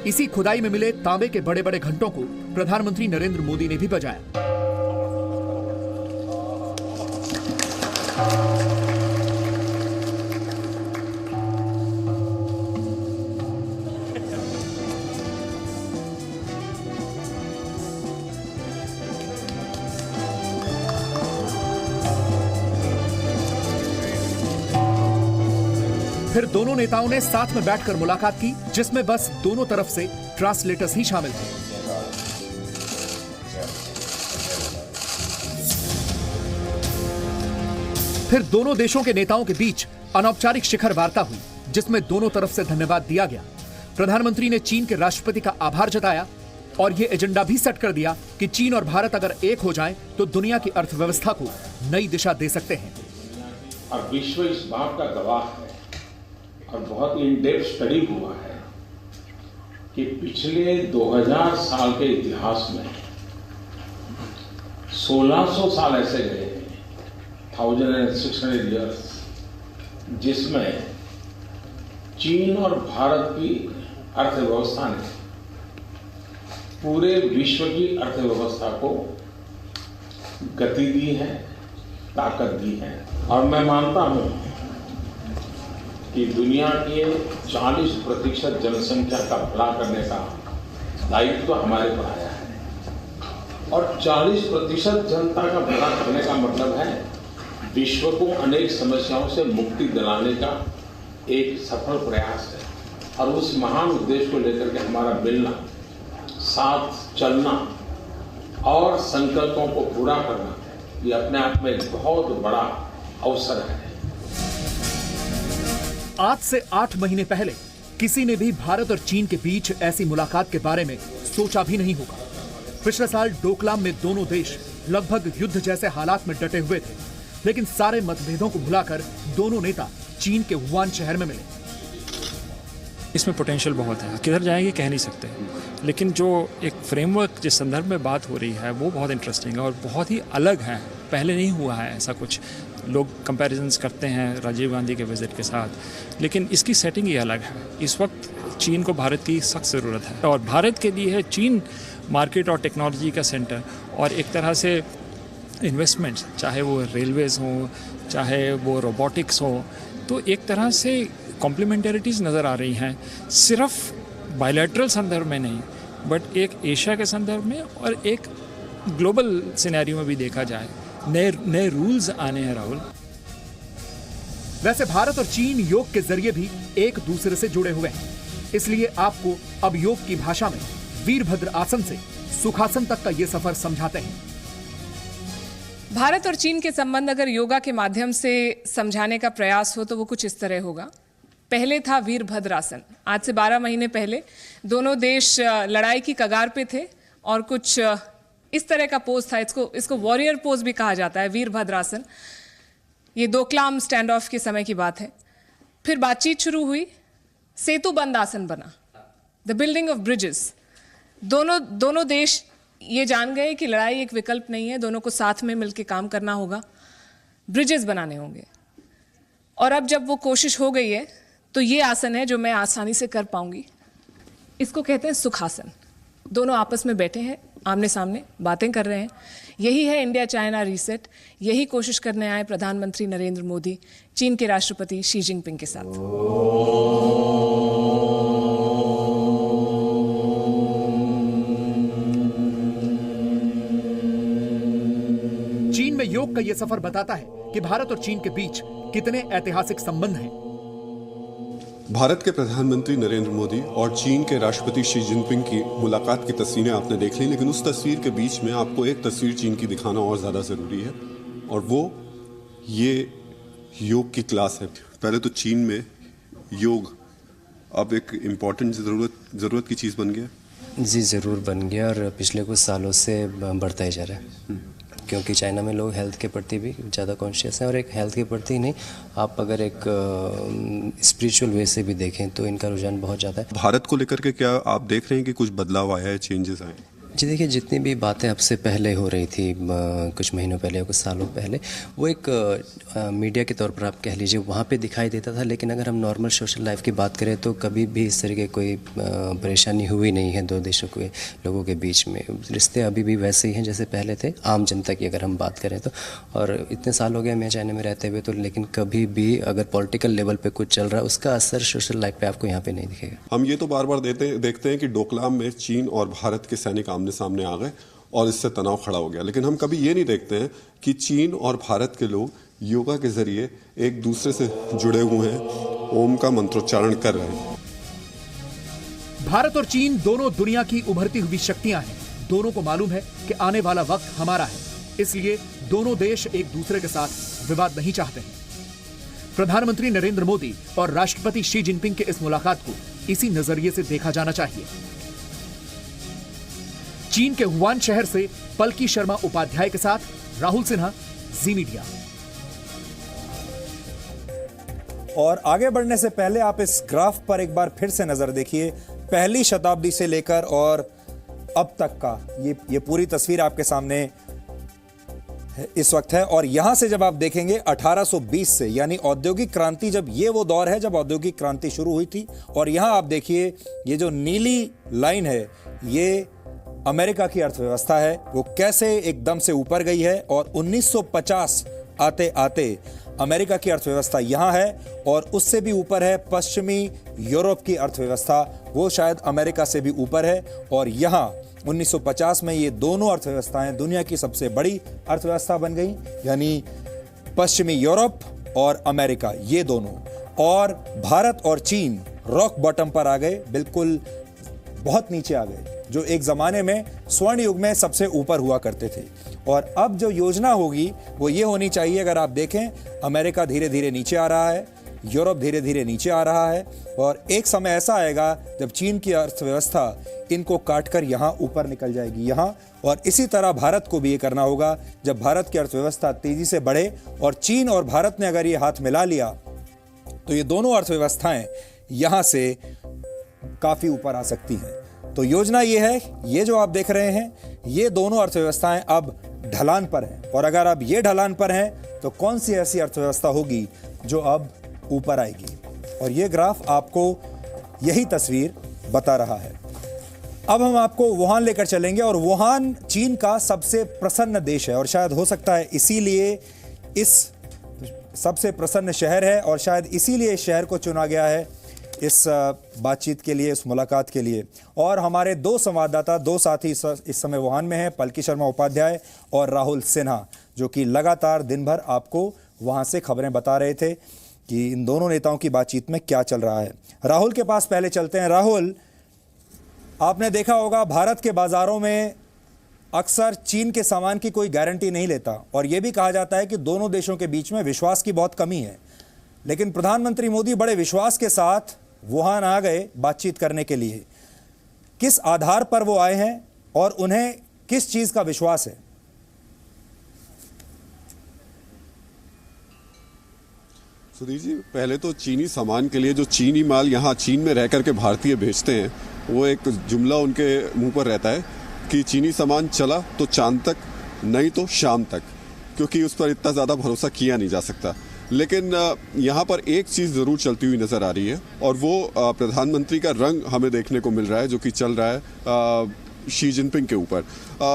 Speaker 2: इसी खुदाई में मिले तांबे के बड़े बड़े घंटों को प्रधानमंत्री नरेंद्र मोदी ने भी बजाया। फिर दोनों नेताओं ने साथ में बैठकर मुलाकात की जिसमें बस दोनों तरफ से ट्रांसलेटर्स ही शामिल थे। फिर दोनों देशों के नेताओं के बीच अनौपचारिक शिखर वार्ता हुई जिसमें दोनों तरफ से धन्यवाद दिया गया। प्रधानमंत्री ने चीन के राष्ट्रपति का आभार जताया और यह एजेंडा भी सेट कर दिया कि चीन और भारत अगर एक हो जाएं तो दुनिया की अर्थव्यवस्था को नई दिशा दे सकते हैं।
Speaker 3: और विश्व इस बात का गवाह है और बहुत इन डेप्थ स्टडी हुआ है कि पिछले 2000 साल के इतिहास में 1600 साल ऐसे गए हैं, 1600 years, जिसमें चीन और भारत की अर्थव्यवस्था ने पूरे विश्व की अर्थव्यवस्था को गति दी है, ताकत दी है। और मैं मानता हूं कि दुनिया के 40% जनसंख्या का भला करने का दायित्व तो हमारे पर आया है और 40% जनता का भला करने का मतलब है विश्व को अनेक समस्याओं से मुक्ति दिलाने का एक सफल प्रयास है। और उस महान उद्देश्य को लेकर के हमारा मिलना, साथ चलना और संकल्पों को पूरा करना, ये अपने आप में एक बहुत बड़ा अवसर है।
Speaker 2: आज से 8 महीने पहले किसी ने भी भारत और चीन के बीच ऐसी मुलाकात के बारे में सोचा भी नहीं होगा। पिछले साल डोकलाम में दोनों देश लगभग युद्ध जैसे हालात में डटे हुए थे, लेकिन सारे मतभेदों को भुलाकर दोनों नेता चीन के वुहान शहर में मिले।
Speaker 4: इसमें पोटेंशियल बहुत है, किधर जाएंगे कह नहीं सकते, लेकिन जो एक फ्रेमवर्क जिस संदर्भ में बात हो रही है वो बहुत इंटरेस्टिंग है और बहुत ही अलग है। पहले नहीं हुआ है ऐसा कुछ। लोग कंपैरिजंस करते हैं राजीव गांधी के विजिट के साथ, लेकिन इसकी सेटिंग ही अलग है। इस वक्त चीन को भारत की सख्त ज़रूरत है और भारत के लिए है चीन मार्केट और टेक्नोलॉजी का सेंटर और एक तरह से इन्वेस्टमेंट्स, चाहे वो रेलवेज़ हों, चाहे वो रोबोटिक्स हो, तो एक तरह से कॉम्प्लीमेंटरिटीज़ नज़र आ रही हैं, सिर्फ बायलैटरल संदर्भ में नहीं बट एक एशिया के संदर्भ में और एक ग्लोबल सिनेरियो में भी देखा जाए। नए रूल्स आने हैं राहुल।
Speaker 2: वैसे भारत और चीन योग के जरिए भी एक दूसरे से जुड़े हुए हैं, इसलिए आपको अब योग की भाषा में वीरभद्र आसन से सुखासन तक का ये सफर समझाते हैं।
Speaker 5: भारत और चीन के संबंध अगर योगा के माध्यम से समझाने का प्रयास हो तो वो कुछ इस तरह होगा। पहले था वीरभद्र आसन। आज से 12 महीने पहले दोनों देश लड़ाई की कगार पे थे और कुछ इस तरह का पोज था। इसको वॉरियर पोज भी कहा जाता है, वीरभद्र आसन। ये डोकलाम स्टैंड ऑफ के समय की बात है। फिर बातचीत शुरू हुई, सेतु बंद आसन बना, द बिल्डिंग ऑफ ब्रिजेस। दोनों देश ये जान गए कि लड़ाई एक विकल्प नहीं है, दोनों को साथ में मिलकर काम करना होगा, ब्रिजेस बनाने होंगे। और अब जब वो कोशिश हो गई है तो ये आसन है जो मैं आसानी से कर पाऊंगी। इसको कहते हैं सुखासन। दोनों आपस में बैठे हैं, आमने सामने बातें कर रहे हैं। यही है इंडिया चाइना रीसेट। यही कोशिश करने आए प्रधानमंत्री नरेंद्र मोदी चीन के राष्ट्रपति शी जिनपिंग के साथ।
Speaker 2: चीन में योग का यह सफर बताता है कि भारत और चीन के बीच कितने ऐतिहासिक संबंध हैं।
Speaker 6: भारत के प्रधानमंत्री नरेंद्र मोदी और चीन के राष्ट्रपति शी जिनपिंग की मुलाकात की तस्वीरें आपने देख ली, लेकिन उस तस्वीर के बीच में आपको एक तस्वीर चीन की दिखाना और ज़्यादा ज़रूरी है, और वो ये योग की क्लास है। पहले तो चीन में योग अब एक इम्पॉर्टेंट ज़रूरत की चीज़ बन गया।
Speaker 7: जी ज़रूर बन गया, और पिछले कुछ सालों से बढ़ता ही जा रहा है, क्योंकि चाइना में लोग हेल्थ के प्रति भी ज़्यादा कॉन्शियस हैं, और एक हेल्थ के प्रति ही नहीं, आप अगर एक स्पिरिचुअल वे से भी देखें तो इनका रुझान बहुत ज़्यादा है।
Speaker 6: भारत को लेकर के क्या आप देख रहे हैं कि कुछ बदलाव आया है, चेंजेस आए?
Speaker 7: जी देखिए, जितनी भी बातें अब से पहले हो रही थी, कुछ महीनों पहले या कुछ सालों पहले, वो एक मीडिया के तौर पर आप कह लीजिए वहाँ पे दिखाई देता था, लेकिन अगर हम नॉर्मल सोशल लाइफ की बात करें तो कभी भी इस तरह की कोई परेशानी हुई नहीं है दो देशों के लोगों के बीच में। रिश्ते अभी भी वैसे ही हैं जैसे पहले थे, आम जनता की अगर हम बात करें तो। और इतने साल हो गए मैं चाइना में रहते हुए, तो लेकिन कभी भी अगर पॉलिटिकल लेवल पर कुछ चल रहा है उसका असर सोशल लाइफ पर आपको यहाँ पर नहीं दिखेगा।
Speaker 6: हम ये तो बार बार देखते हैं कि डोकलाम में चीन और भारत के सैनिक आमने सामने आ गए और इससे तनाव खड़ा हो गया, लेकिन हम कभी ये नहीं देखते हैं कि चीन और भारत के लोग योगा के जरिए एक दूसरे से जुड़े हुए हैं, ओम का मंत्रोच्चारण कर रहे हैं।
Speaker 2: भारत और चीन दोनों दुनिया की उभरती हुई शक्तियां हैं। दोनों को मालूम है कि आने वाला वक्त हमारा है, इसलिए दोनों देश एक दूसरे के साथ विवाद नहीं चाहते हैं। प्रधानमंत्री नरेंद्र मोदी और राष्ट्रपति शी जिनपिंग के इस मुलाकात को इसी नजरिए से देखा जाना चाहिए। चीन के हुआन शहर से पलकी शर्मा उपाध्याय के साथ राहुल सिन्हा, जी मीडिया।
Speaker 1: और आगे बढ़ने से पहले आप इस ग्राफ पर एक बार फिर से नजर देखिए। पहली शताब्दी से लेकर और अब तक का ये पूरी तस्वीर आपके सामने इस वक्त है। और यहां से जब आप देखेंगे 1820 से, यानी औद्योगिक क्रांति, जब ये वो दौर है जब औद्योगिक क्रांति शुरू हुई थी। और यहां आप देखिए ये जो नीली लाइन है ये अमेरिका की अर्थव्यवस्था है, वो कैसे एकदम से ऊपर गई है। और 1950 आते आते अमेरिका की अर्थव्यवस्था यहाँ है, और उससे भी ऊपर है पश्चिमी यूरोप की अर्थव्यवस्था, वो शायद अमेरिका से भी ऊपर है। और यहाँ 1950 में ये दोनों अर्थव्यवस्थाएं दुनिया की सबसे बड़ी अर्थव्यवस्था बन गई, यानी पश्चिमी यूरोप और अमेरिका, ये दोनों। और भारत और चीन रॉक बॉटम पर आ गए, बिल्कुल बहुत नीचे आ गए, जो एक जमाने में स्वर्ण युग में सबसे ऊपर हुआ करते थे। और अब जो योजना होगी वो ये होनी चाहिए, अगर आप देखें अमेरिका धीरे धीरे नीचे आ रहा है, यूरोप धीरे धीरे नीचे आ रहा है, और एक समय ऐसा आएगा जब चीन की अर्थव्यवस्था इनको काटकर यहाँ ऊपर निकल जाएगी, यहाँ। और इसी तरह भारत को भी ये करना होगा, जब भारत की अर्थव्यवस्था तेजी से बढ़े और चीन और भारत ने अगर ये हाथ मिला लिया तो ये दोनों अर्थव्यवस्थाएं यहाँ से काफी ऊपर आ सकती हैं। तो योजना ये है, ये जो आप देख रहे हैं ये दोनों अर्थव्यवस्थाएं अब ढलान पर हैं। और अगर अब ये ढलान पर हैं तो कौन सी ऐसी अर्थव्यवस्था होगी जो अब ऊपर आएगी। और ये ग्राफ आपको यही तस्वीर बता रहा है। अब हम आपको वुहान लेकर चलेंगे, और वुहान चीन का सबसे प्रसन्न देश है, और शायद हो सकता है इसीलिए इस सबसे प्रसन्न शहर है, और शायद इसीलिए इस शहर को चुना गया है इस बातचीत के लिए, इस मुलाकात के लिए। और हमारे दो संवाददाता, दो साथी इस समय वुहान में हैं, पलकी शर्मा उपाध्याय और राहुल सिन्हा, जो कि लगातार दिन भर आपको वहां से खबरें बता रहे थे कि इन दोनों नेताओं की बातचीत में क्या चल रहा है। राहुल के पास पहले चलते हैं। राहुल, आपने देखा होगा भारत के बाजारों में अक्सर चीन के सामान की कोई गारंटी नहीं लेता, और यह भी कहा जाता है कि दोनों देशों के बीच में विश्वास की बहुत कमी है। लेकिन प्रधानमंत्री मोदी बड़े विश्वास के साथ वुहान आ गए बातचीत करने के लिए। किस आधार पर वो आए हैं और उन्हें किस चीज का विश्वास है?
Speaker 6: सुधीर जी, पहले तो चीनी सामान के लिए जो चीनी माल यहाँ चीन में रह करके भारतीय बेचते हैं, वो एक जुमला उनके मुंह पर रहता है कि चीनी सामान चला तो चांद तक, नहीं तो शाम तक, क्योंकि उस पर इतना ज़्यादा भरोसा किया नहीं जा सकता। लेकिन यहाँ पर एक चीज़ ज़रूर चलती हुई नज़र आ रही है, और वो प्रधानमंत्री का रंग हमें देखने को मिल रहा है, जो कि चल रहा है शी जिनपिंग के ऊपर।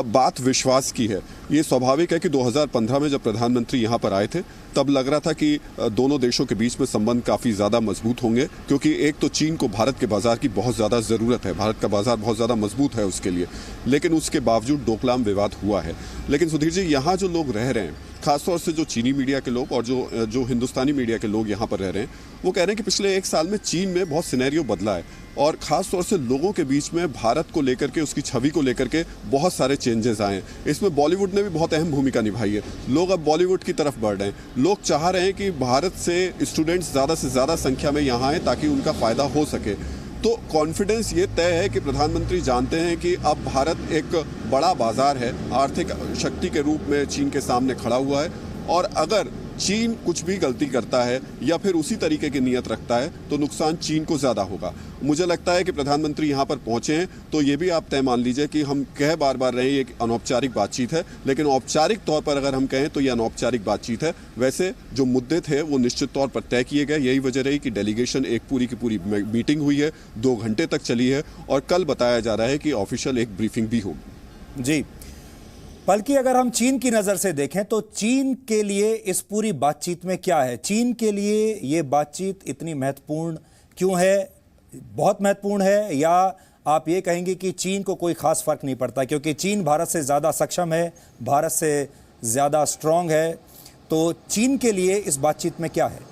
Speaker 6: बात विश्वास की है। ये स्वाभाविक है कि 2015 में जब प्रधानमंत्री यहाँ पर आए थे तब लग रहा था कि दोनों देशों के बीच में संबंध काफ़ी ज़्यादा मजबूत होंगे, क्योंकि एक तो चीन को भारत के बाज़ार की बहुत ज़्यादा ज़रूरत है, भारत का बाज़ार बहुत ज़्यादा मजबूत है उसके लिए। लेकिन उसके बावजूद डोकलाम विवाद हुआ है। लेकिन सुधीर जी, यहाँ जो लोग रह रहे हैं खासतौर से जो चीनी मीडिया के लोग और जो हिंदुस्तानी मीडिया के लोग यहाँ पर रह रहे हैं, वो कह रहे हैं कि पिछले 1 साल में चीन में बहुत सिनेरियो बदला है और ख़ास तौर से लोगों के बीच में भारत को लेकर के, उसकी छवि को लेकर के बहुत सारे चेंजेस आए हैं। इसमें बॉलीवुड ने भी बहुत अहम भूमिका निभाई है। लोग अब बॉलीवुड की तरफ बढ़ रहे हैं। लोग चाह रहे हैं कि भारत से स्टूडेंट्स ज़्यादा से ज़्यादा संख्या में यहाँ आएँ ताकि उनका फ़ायदा हो सके। तो कॉन्फिडेंस ये तय है कि प्रधानमंत्री जानते हैं कि अब भारत एक बड़ा बाजार है, आर्थिक शक्ति के रूप में चीन के सामने खड़ा हुआ है और अगर चीन कुछ भी गलती करता है या फिर उसी तरीके की नीयत रखता है तो नुकसान चीन को ज़्यादा होगा। मुझे लगता है कि प्रधानमंत्री यहाँ पर पहुँचे हैं तो ये भी आप तय मान लीजिए कि हम कह बार बार रहे हैं ये अनौपचारिक बातचीत है, लेकिन औपचारिक तौर पर अगर हम कहें तो ये अनौपचारिक बातचीत है। वैसे जो मुद्दे थे वो निश्चित तौर पर तय किए गए। यही वजह रही कि डेलीगेशन एक पूरी की पूरी मीटिंग हुई है, 2 घंटे तक चली है और कल बताया जा रहा है कि ऑफिशियल एक ब्रीफिंग भी होगी।
Speaker 1: जी, बल्कि अगर हम चीन की नज़र से देखें तो चीन के लिए इस पूरी बातचीत में क्या है? चीन के लिए ये बातचीत इतनी महत्वपूर्ण क्यों है? बहुत महत्वपूर्ण है या आप ये कहेंगे कि चीन को कोई खास फर्क नहीं पड़ता क्योंकि चीन भारत से ज़्यादा सक्षम है, भारत से ज़्यादा स्ट्रांग है, तो चीन के लिए इस बातचीत में क्या है?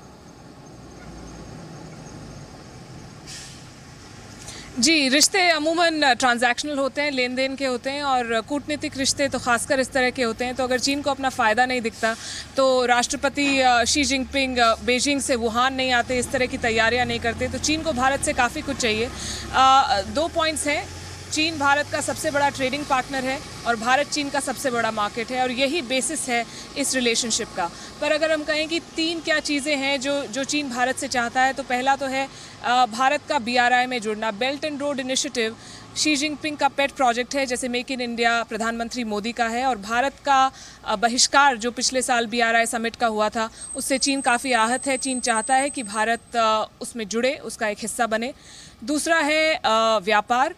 Speaker 5: जी, रिश्ते अमूमन ट्रांजैक्शनल होते हैं, लेन देन के होते हैं और कूटनीतिक रिश्ते तो खासकर इस तरह के होते हैं। तो अगर चीन को अपना फ़ायदा नहीं दिखता तो राष्ट्रपति शी जिनपिंग बीजिंग से वुहान नहीं आते, इस तरह की तैयारियां नहीं करते। तो चीन को भारत से काफ़ी कुछ चाहिए। 2 पॉइंट्स हैं। चीन भारत का सबसे बड़ा ट्रेडिंग पार्टनर है और भारत चीन का सबसे बड़ा मार्केट है और यही बेसिस है इस रिलेशनशिप का। पर अगर हम कहें कि 3 क्या चीज़ें हैं जो चीन भारत से चाहता है, तो पहला तो है भारत का BRI में जुड़ना। Belt and road initiative Xi Jinping का पेट प्रोजेक्ट है, जैसे मेक इन इंडिया प्रधानमंत्री मोदी का है। और भारत का बहिष्कार जो पिछले साल BRI समिट का हुआ था, उससे चीन काफ़ी आहत है। चीन चाहता है कि भारत उसमें जुड़े, उसका एक हिस्सा बने। दूसरा है व्यापार।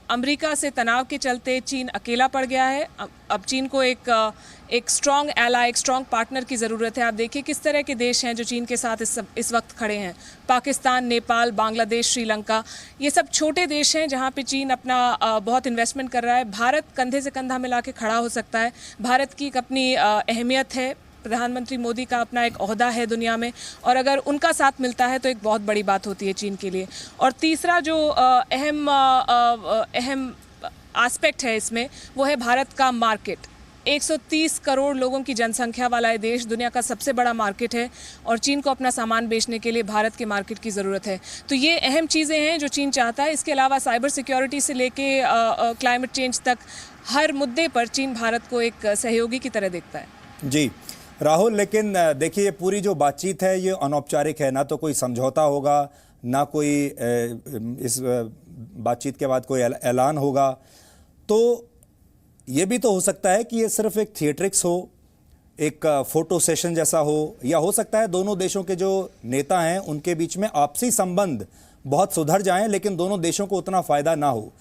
Speaker 5: अमेरिका से तनाव के चलते चीन अकेला पड़ गया है। अब चीन को एक स्ट्रॉन्ग एलाई, एक स्ट्रॉन्ग पार्टनर की ज़रूरत है। आप देखिए किस तरह के देश हैं जो चीन के साथ इस वक्त खड़े हैं। पाकिस्तान, नेपाल, बांग्लादेश, श्रीलंका, ये सब छोटे देश हैं जहाँ पे चीन अपना बहुत इन्वेस्टमेंट कर रहा है। भारत कंधे से कंधा मिला के खड़ा हो सकता है। भारत की एक अपनी अहमियत है, प्रधानमंत्री मोदी का अपना एक ओहदा है दुनिया में, और अगर उनका साथ मिलता है तो एक बहुत बड़ी बात होती है चीन के लिए। और तीसरा जो अहम एस्पेक्ट है इसमें, वो है भारत का मार्केट। 130 करोड़ लोगों की जनसंख्या वाला ये देश दुनिया का सबसे बड़ा मार्केट है और चीन को अपना सामान बेचने के लिए भारत के मार्केट की ज़रूरत है। तो ये अहम चीज़ें हैं जो चीन चाहता है। इसके अलावा साइबर सिक्योरिटी से लेके क्लाइमेट चेंज तक हर मुद्दे पर चीन भारत को एक सहयोगी की तरह देखता है।
Speaker 1: जी राहुल, लेकिन देखिए पूरी जो बातचीत है ये अनौपचारिक है, ना तो कोई समझौता होगा, ना कोई इस बातचीत के बाद कोई ऐलान होगा। तो ये भी तो हो सकता है कि ये सिर्फ एक थिएट्रिक्स हो, एक फोटो सेशन जैसा हो, या हो सकता है दोनों देशों के जो नेता हैं उनके बीच में आपसी संबंध बहुत सुधर जाएं लेकिन दोनों देशों को उतना फ़ायदा ना हो।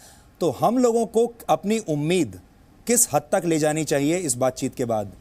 Speaker 1: तो हम लोगों को अपनी उम्मीद किस हद तक ले जानी चाहिए इस बातचीत के बाद?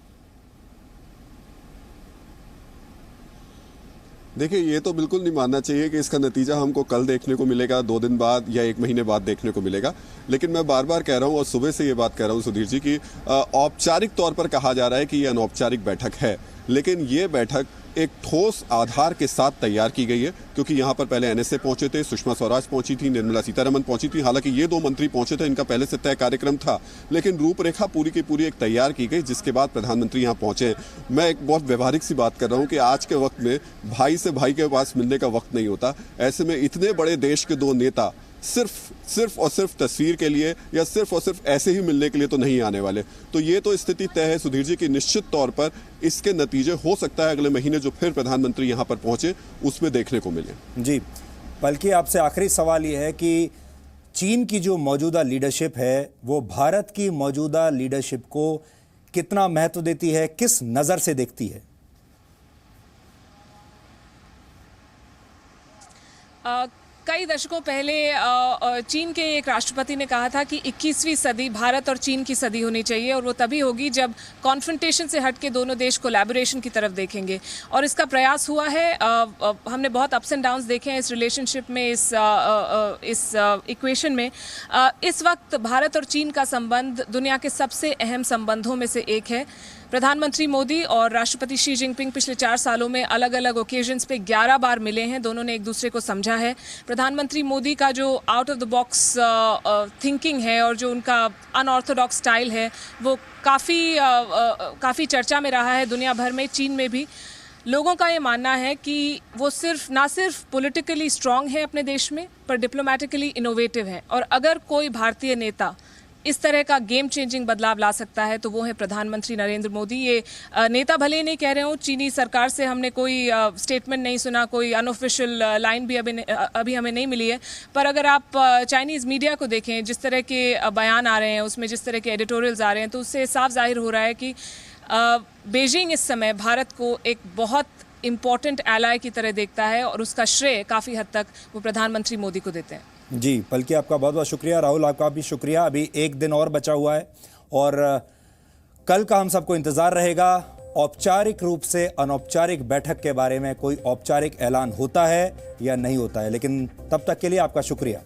Speaker 6: देखिए, ये तो बिल्कुल नहीं मानना चाहिए कि इसका नतीजा हमको कल देखने को मिलेगा, 2 दिन बाद या 1 महीने बाद देखने को मिलेगा। लेकिन मैं बार बार कह रहा हूँ और सुबह से ये बात कह रहा हूँ सुधीर जी कि औपचारिक तौर पर कहा जा रहा है कि ये अनौपचारिक बैठक है, लेकिन ये बैठक एक ठोस आधार के साथ तैयार की गई है। क्योंकि यहाँ पर पहले NSA पहुंचे थे, सुषमा स्वराज पहुंची थी, निर्मला सीतारमण पहुंची थी। हालांकि ये 2 मंत्री पहुंचे थे, इनका पहले से तय कार्यक्रम था, लेकिन रूपरेखा पूरी की पूरी एक तैयार की गई, जिसके बाद प्रधानमंत्री यहाँ पहुंचे हैं। मैं एक बहुत व्यवहारिक सी बात कर रहा हूँ कि आज के वक्त में भाई से भाई के पास मिलने का वक्त नहीं होता। ऐसे में इतने बड़े देश के 2 नेता सिर्फ और सिर्फ तस्वीर के लिए या सिर्फ और सिर्फ ऐसे ही मिलने के लिए तो नहीं आने वाले। तो ये तो स्थिति तय है सुधीर जी कि निश्चित तौर पर इसके नतीजे हो सकता है अगले महीने जो फिर प्रधानमंत्री यहाँ पर पहुंचे उसमें देखने को मिले।
Speaker 1: जी, बल्कि आपसे आखिरी सवाल ये है कि चीन की जो मौजूदा लीडरशिप है वो भारत की मौजूदा लीडरशिप को कितना महत्व देती है, किस नज़र से देखती है?
Speaker 5: कई दशकों पहले चीन के एक राष्ट्रपति ने कहा था कि 21वीं सदी भारत और चीन की सदी होनी चाहिए और वो तभी होगी जब कॉन्फ्रंटेशन से हट के दोनों देश कोलैबोरेशन की तरफ देखेंगे। और इसका प्रयास हुआ है। हमने बहुत अप्स एंड डाउन्स देखे हैं इस रिलेशनशिप में, इस इक्वेशन में। इस वक्त भारत और चीन का संबंध दुनिया के सबसे अहम संबंधों में से एक है। प्रधानमंत्री मोदी और राष्ट्रपति शी जिनपिंग पिछले 4 सालों में अलग अलग ओकेजन्स पे 11 बार मिले हैं। दोनों ने एक दूसरे को समझा है। प्रधानमंत्री मोदी का जो out of the box thinking है और जो उनका अनऑर्थोडॉक्स स्टाइल है वो काफ़ी चर्चा में रहा है दुनिया भर में। चीन में भी लोगों का ये मानना है कि वो ना सिर्फ पॉलिटिकली स्ट्रांग है अपने देश में, पर डिप्लोमेटिकली इनोवेटिव है। और अगर कोई भारतीय नेता इस तरह का गेम चेंजिंग बदलाव ला सकता है तो वो है प्रधानमंत्री नरेंद्र मोदी। ये नेता भले ही नहीं कह रहे हो, चीनी सरकार से हमने कोई स्टेटमेंट नहीं सुना, कोई अनऑफिशियल लाइन भी अभी हमें नहीं मिली है। पर अगर आप चाइनीज़ मीडिया को देखें, जिस तरह के बयान आ रहे हैं, उसमें जिस तरह के एडिटोरियल्स आ रहे हैं, तो उससे साफ जाहिर हो रहा है कि बीजिंग इस समय भारत को एक बहुत इम्पॉर्टेंट एलाय की तरह देखता है और उसका श्रेय काफ़ी हद तक वो प्रधानमंत्री मोदी को देते हैं।
Speaker 1: जी पलकी, आपका बहुत बहुत शुक्रिया। राहुल, आपका भी शुक्रिया। अभी एक दिन और बचा हुआ है और कल का हम सबको इंतज़ार रहेगा। औपचारिक रूप से अनौपचारिक बैठक के बारे में कोई औपचारिक ऐलान होता है या नहीं होता है, लेकिन तब तक के लिए आपका शुक्रिया।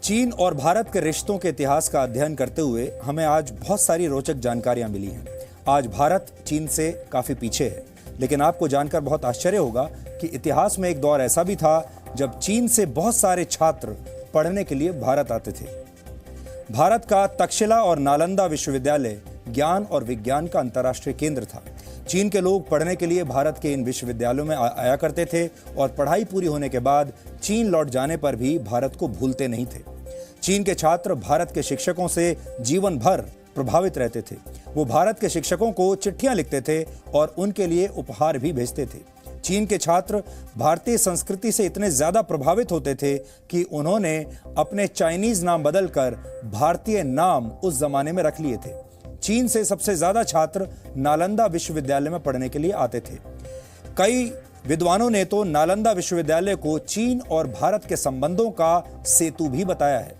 Speaker 1: चीन और भारत के रिश्तों के इतिहास का अध्ययन करते हुए हमें आज बहुत सारी रोचक जानकारियां मिली हैं। आज भारत चीन से काफ़ी पीछे है, लेकिन आपको जानकर बहुत आश्चर्य होगा कि इतिहास में एक दौर ऐसा भी था जब चीन से बहुत सारे छात्र पढ़ने के लिए भारत आते थे। भारत का तक्षशिला और नालंदा विश्वविद्यालय ज्ञान और विज्ञान का अंतर्राष्ट्रीय केंद्र था। चीन के लोग पढ़ने के लिए भारत के इन विश्वविद्यालयों में आया करते थे और पढ़ाई पूरी होने के बाद चीन लौट जाने पर भी भारत को भूलते नहीं थे। चीन के छात्र भारत के शिक्षकों से जीवन भर प्रभावित रहते थे। वो भारत के शिक्षकों को चिट्ठियां लिखते थे और उनके लिए उपहार भी भेजते थे। चीन के छात्र भारतीय संस्कृति से इतने ज्यादा प्रभावित होते थे कि उन्होंने अपने चाइनीज नाम बदलकर भारतीय नाम उस जमाने में रख लिए थे। चीन से सबसे ज्यादा छात्र नालंदा विश्वविद्यालय में पढ़ने के लिए आते थे। कई विद्वानों ने तो नालंदा विश्वविद्यालय को चीन और भारत के संबंधों का सेतु भी बताया है।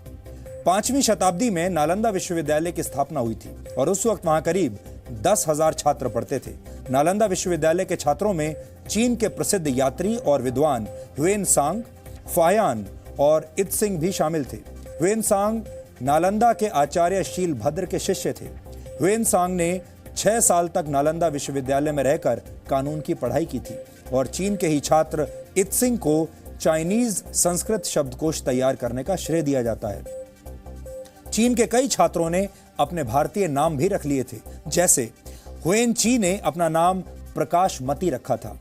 Speaker 1: 5वीं शताब्दी में नालंदा विश्वविद्यालय की स्थापना हुई थी और उस वक्त वहां करीब 10,000 छात्र पढ़ते थे। नालंदा विश्वविद्यालय के छात्रों में चीन के प्रसिद्ध यात्री और विद्वान ह्वेनसांग, फायान और इत्सिंग भी शामिल थे। ह्वेनसांग नालंदा के आचार्य शीलभद्र के शिष्य थे। ह्वेनसांग ने 6 साल तक नालंदा विश्वविद्यालय में रहकर कानून की पढ़ाई की थी और चीन के ही छात्र इत्सिंग को चाइनीज संस्कृत शब्दकोश तैयार करने का श्रेय दिया जाता है। चीन के कई छात्रों ने अपने भारतीय नाम भी रख लिए थे, जैसे हुएन ची ने अपना नाम प्रकाश मती रखा था,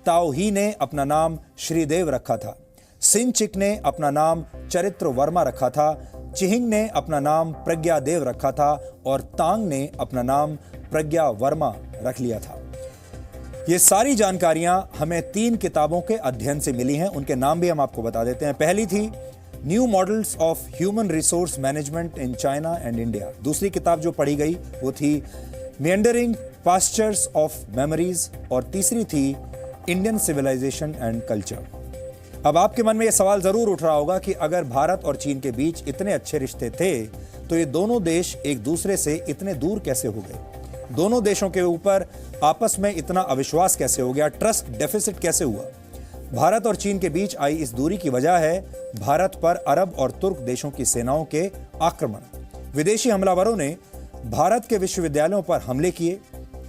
Speaker 1: ताओ ही ने अपना नाम श्रीदेव रखा था, सिनचिक ने अपना नाम चरित्र वर्मा रखा था, चिहिंग ने अपना नाम प्रज्ञा देव रखा था और तांग ने अपना नाम प्रज्ञा वर्मा रख लिया था। ये सारी जानकारियां हमें 3 किताबों के अध्ययन से मिली हैं। उनके नाम भी हम आपको बता देते हैं। पहली थी new models of human resource management in China and India. दूसरी किताब जो पढ़ी गई वो थी मेंडरिंग पास्चर्स ऑफ मेमोरीज और तीसरी थी इंडियन सिविलाइजेशन एंड कल्चर। अब आपके मन में यह सवाल जरूर उठ रहा होगा कि अगर भारत और चीन के बीच इतने अच्छे रिश्ते थे तो ये दोनों देश एक दूसरे से इतने दूर कैसे हो गए? दोनों देशों के ऊपर आपस में इतना अविश्वास कैसे हो गया? ट्रस्ट डेफिसिट कैसे हुआ? भारत और चीन के बीच आई इस दूरी की वजह है भारत पर अरब और तुर्क देशों की सेनाओं के आक्रमण। विदेशी हमलावरों ने भारत के विश्वविद्यालयों पर हमले किए।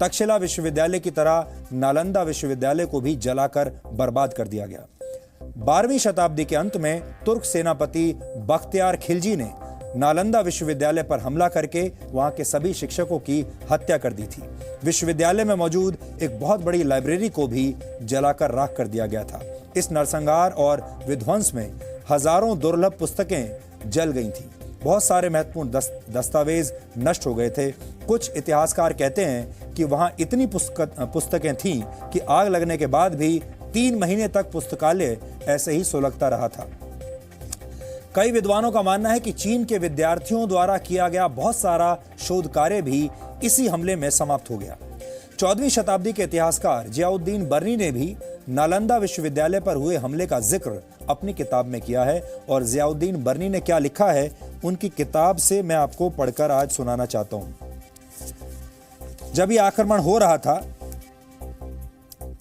Speaker 1: तक्षशिला विश्वविद्यालय की तरह नालंदा विश्वविद्यालय को भी जलाकर बर्बाद कर दिया गया। 12वीं शताब्दी के अंत में तुर्क सेनापति बख्तियार खिलजी ने नालंदा विश्वविद्यालय पर हमला करके वहां के सभी शिक्षकों की हत्या कर दी थी। विश्वविद्यालय में मौजूद एक बहुत बड़ी लाइब्रेरी को भी जलाकर राख कर दिया गया था। इस नरसंहार और विध्वंस में हजारों दुर्लभ पुस्तकें जल गई थीं। बहुत सारे महत्वपूर्ण दस्तावेज नष्ट हो गए थे। कुछ इतिहासकार कहते हैं कि वहां इतनी पुस्तकें थीं कि आग लगने के बाद भी 3 महीने तक पुस्तकालय ऐसे ही सुलगता रहा था। कई विद्वानों का मानना है कि चीन के विद्यार्थियों द्वारा किया गया बहुत सारा शोध कार्य भी इसी हमले में समाप्त हो गया। 14वीं शताब्दी के इतिहासकार जियाउद्दीन बर्नी ने भी नालंदा विश्वविद्यालय पर हुए हमले का जिक्र अपनी किताब में किया है और जियाउद्दीन बर्नी ने क्या लिखा है उनकी किताब से मैं आपको पढ़कर आज सुनाना चाहता हूं। जब यह आक्रमण हो रहा था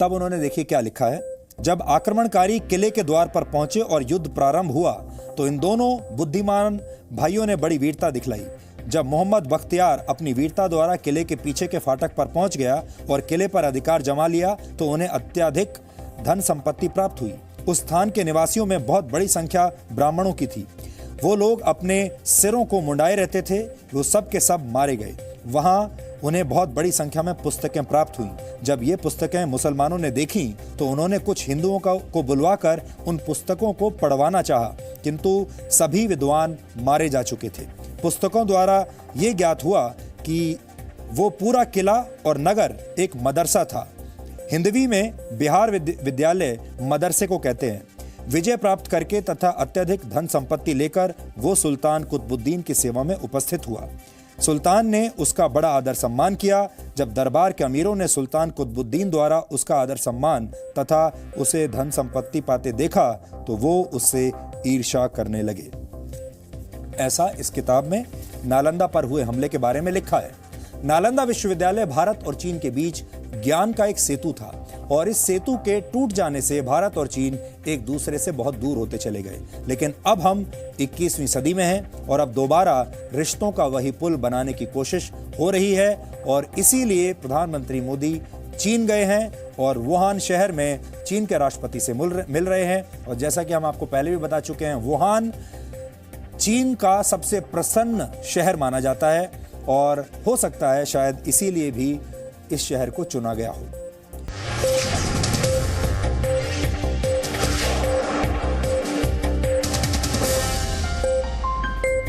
Speaker 1: तब उन्होंने देखिए क्या लिखा है। जब आक्रमणकारी किले के द्वार पर पहुंचे और युद्ध प्रारंभ हुआ तो इन दोनों बुद्धिमान भाइयों ने बड़ी वीरता दिखलाई। जब मोहम्मद बख्तियार अपनी वीरता द्वारा किले के पीछे के फाटक पर पहुंच गया और किले पर अधिकार जमा लिया तो उन्हें अत्यधिक धन संपत्ति प्राप्त हुई। उस स्थान के निवासियों में बहुत बड़ी संख्या ब्राह्मणों की थी। वो लोग अपने सिरों को मुंडाए रहते थे। वो सब के सब मारे गए। वहां उन्हें बहुत बड़ी संख्या में पुस्तकें प्राप्त हुईं। जब ये पुस्तकें मुसलमानों ने देखीं तो उन्होंने कुछ हिंदुओं को बुलवाकर उन पुस्तकों को पढ़वाना चाहा, किंतु सभी विद्वान मारे जा चुके थे। पुस्तकों द्वारा ये ज्ञात हुआ कि वो पूरा किला और नगर एक मदरसा था। हिंदवी में बिहार विद्यालय मदरसे को कहते हैं। विजय प्राप्त करके तथा अत्यधिक धन संपत्ति लेकर वो सुल्तान कुतुबुद्दीन की सेवा में उपस्थित हुआ। सुल्तान ने उसका बड़ा आदर सम्मान किया। जब दरबार के अमीरों ने सुल्तान कुतुबुद्दीन द्वारा उसका आदर सम्मान तथा उसे धन संपत्ति पाते देखा तो वो उससे ईर्ष्या करने लगे। ऐसा इस किताब में नालंदा पर हुए हमले के बारे में लिखा है। नालंदा विश्वविद्यालय भारत और चीन के बीच ज्ञान का एक सेतु था और इस सेतु के टूट जाने से भारत और चीन एक दूसरे से बहुत दूर होते चले गए। लेकिन अब हम 21वीं सदी में हैं और अब दोबारा रिश्तों का वही पुल बनाने की कोशिश हो रही है और इसीलिए प्रधानमंत्री मोदी चीन गए हैं और वुहान शहर में चीन के राष्ट्रपति से मिल रहे हैं। और जैसा कि हम आपको पहले भी बता चुके हैं, वुहान चीन का सबसे प्रसन्न शहर माना जाता है और हो सकता है शायद इसीलिए भी इस शहर को चुना गया हो।